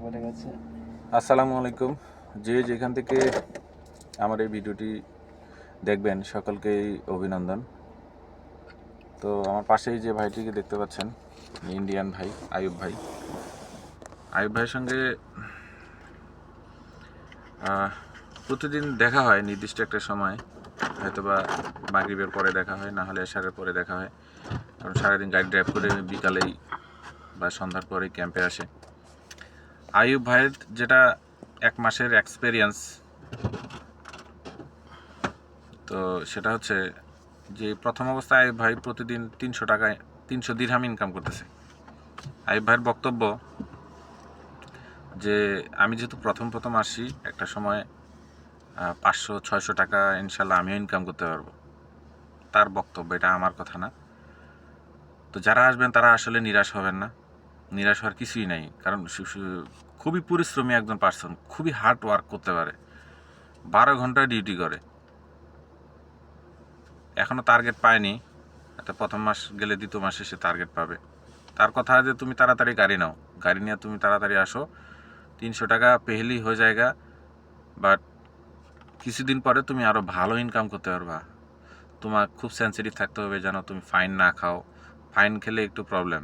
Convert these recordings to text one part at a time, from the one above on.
পড়ে গেছে। আসসালামু আলাইকুম। যে যেখান থেকে আমার এই ভিডিওটি দেখবেন সকলকেই অভিনন্দন। তো আমার পাশেই যে ভাইটিকে দেখতে পাচ্ছেন, ইন্ডিয়ান ভাই আয়ুব ভাই। আয়ুব ভাইয়ের সঙ্গে প্রতিদিন দেখা হয় নির্দিষ্ট একটা সময়, হয়তোবা মাগরিবের পরে দেখা হয়, না হলে এশারের পরে দেখা হয়। কারণ সারাদিন গাড়ি ড্রাইভ করে বিকালেই বা সন্ধ্যার পরেই ক্যাম্পে আসে। আয়ুব ভাইয়ের যেটা 1 মাসের এক্সপেরিয়েন্স, তো সেটা হচ্ছে যে প্রথম অবস্থায় আয়ুব ভাই প্রতিদিন 300 টাকায় 300 দিরহাম ইনকাম করতেছে। আয়ুব ভাইয়ের বক্তব্য যে আমি যেহেতু প্রথম আসি, একটা সময় 500-600 টাকা ইনশাল্লাহ আমিও ইনকাম করতে পারবো। তার বক্তব্য, এটা আমার কথা না। তো যারা আসবেন তারা আসলে নিরাশ হবেন না, নিরাশ হওয়ার কিছুই নাই। কারণ খুবই পরিশ্রমী একজন পার্সন, খুবই হার্ড ওয়ার্ক করতে পারে, 12 ঘন্টা ডিউটি করে। এখনও টার্গেট পায়নি, তো প্রথম মাস গেলে দ্বিতীয় মাসে সে টার্গেট পাবে। তার কথা যে তুমি তাড়াতাড়ি গাড়ি নাও, গাড়ি নিয়ে তুমি তাড়াতাড়ি আসো, 300 টাকা পেহলি হয়ে যায়গা। বাট কিছুদিন পরে তুমি আরও ভালো ইনকাম করতে পারবা। তোমার খুব সেন্সিটিভ থাকতে হবে যেন তুমি ফাইন না খাও, ফাইন খেলে একটু প্রবলেম।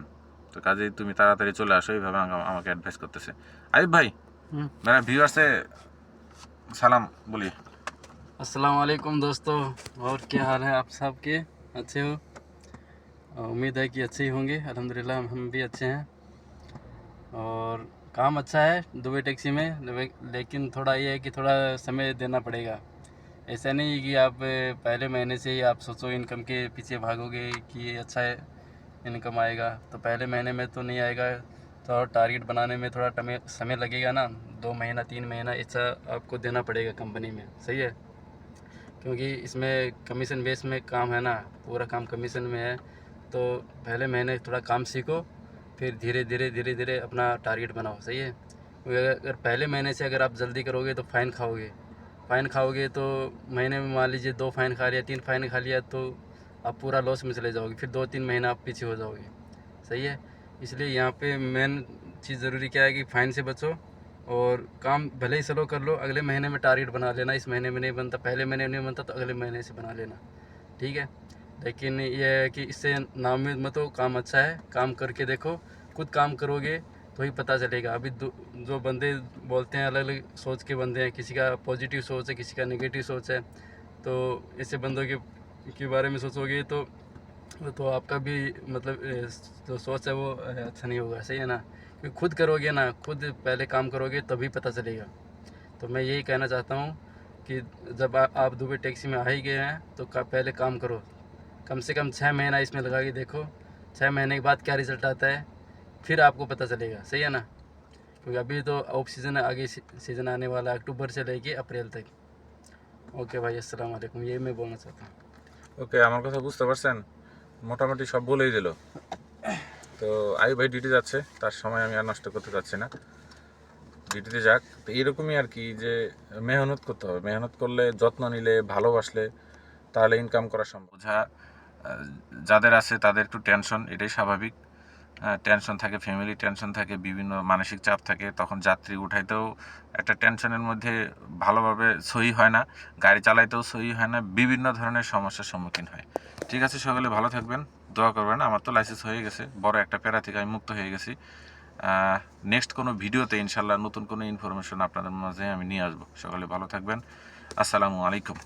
তো কাজেই তুমি তাড়াতাড়ি চলে আসো, এইভাবে আমাকে অ্যাডভাইস করতেছে। আয়ুব ভাই, मेरा व्यूअर से सलाम बोलिए। अस्सलाम वालेकुम दोस्तों, और क्या हाल है आप सब के? अच्छे हो? उम्मीद है कि अच्छे ही होंगे। अल्हम्दुलिल्लाह हम भी अच्छे हैं। और काम अच्छा है दुबई टैक्सी में, लेकिन थोड़ा ये है कि थोड़ा समय देना पड़ेगा। ऐसा नहीं है कि आप पहले महीने से ही आप सोचो इनकम के पीछे भागोगे कि ये अच्छा है इनकम आएगा, तो पहले महीने में तो नहीं आएगा। तो टारगेट बनाने में थोड़ा समय लगेगा ना, 2 महीना 3 महीना ऐसा आपको देना पड़ेगा कंपनी में। सही है, क्योंकि इसमें कमीशन बेस में काम है ना, पूरा काम कमीशन में है। तो पहले महीने थोड़ा काम सीखो, फिर धीरे धीरे अपना टारगेट बनाओ। सही है, क्योंकि अगर पहले महीने से अगर आप जल्दी करोगे तो फ़ाइन खाओगे तो महीने में मान लीजिए 2 फ़ाइन खा लिया, 3 फ़ाइन खा लिया, तो आप पूरा लॉस में चले जाओगे, फिर 2-3 महीना आप पीछे हो जाओगे। सही है, इसलिए यहाँ पे मेन चीज़ ज़रूरी क्या है कि फ़ाइन से बचो, और काम भले ही स्लो कर लो, अगले महीने में टारगेट बना लेना। इस महीने में नहीं बनता, पहले महीने में नहीं बनता तो अगले महीने से बना लेना, ठीक है। लेकिन ये है कि इससे नाउम्मीद मत हो, काम अच्छा है, काम करके देखो। खुद काम करोगे तो ही पता चलेगा। अभी जो बंदे बोलते हैं, अलग अलग सोच के बंदे हैं, किसी का पॉजिटिव सोच है, किसी का नेगेटिव सोच है। तो ऐसे बंदों के बारे में सोचोगे तो आपका भी मतलब जो सोच है वो अच्छा नहीं होगा। सही है ना, क्योंकि खुद करोगे ना, खुद पहले काम करोगे तभी पता चलेगा। तो मैं यही कहना चाहता हूँ कि जब आप दुबई टैक्सी में आ ही गए हैं तो पहले काम करो, कम से कम 6 महीना इसमें लगा के देखो। 6 महीने के बाद क्या रिज़ल्ट आता है फिर आपको पता चलेगा। सही है ना, क्योंकि अभी तो ऑफ सीज़न है, आगे सीज़न आने वाला है अक्टूबर से लेके अप्रैल तक। ओके भाई, अस्सलाम वालेकुम, यही मैं बोलना चाहता हूँ। ওকে, আমার কথা বুঝতে পারছেন? মোটামুটি সব বলেই দিল। তো আয়ুব ভাই ডিউটি যাচ্ছে, তার সময় আমি আর নষ্ট করতে চাচ্ছি না, ডিউটিতে যাক। তো এরকমই আর কি, যে মেহনত করতে হবে, মেহনত করলে, যত্ন নিলে, ভালোবাসলে তাহলে ইনকাম করা সম্ভব। বোঝা যাদের আছে তাদের একটু টেনশন, এটাই স্বাভাবিক। টেনশন থাকে, ফ্যামিলি টেনশন থাকে, বিভিন্ন মানসিক চাপ থাকে, তখন যাত্রী উঠাইতেও একটা টেনশনের মধ্যে ভালোভাবে সহি হয় না, গাড়ি চালাইতেও সহি হয় না, বিভিন্ন ধরনের সমস্যার সম্মুখীন হয়। ঠিক আছে, সকলে ভালো থাকবেন, দোয়া করবেন। আমার তো লাইসেন্স হয়ে গেছে, বড় একটা প্যারা থেকে আমি মুক্ত হয়ে গেছি। নেক্সট কোনো ভিডিওতে ইনশাল্লাহ নতুন কোনো ইনফরমেশন আপনাদের মাঝে আমি নিয়ে আসবো। সকলে ভালো থাকবেন, আসসালামু আলাইকুম।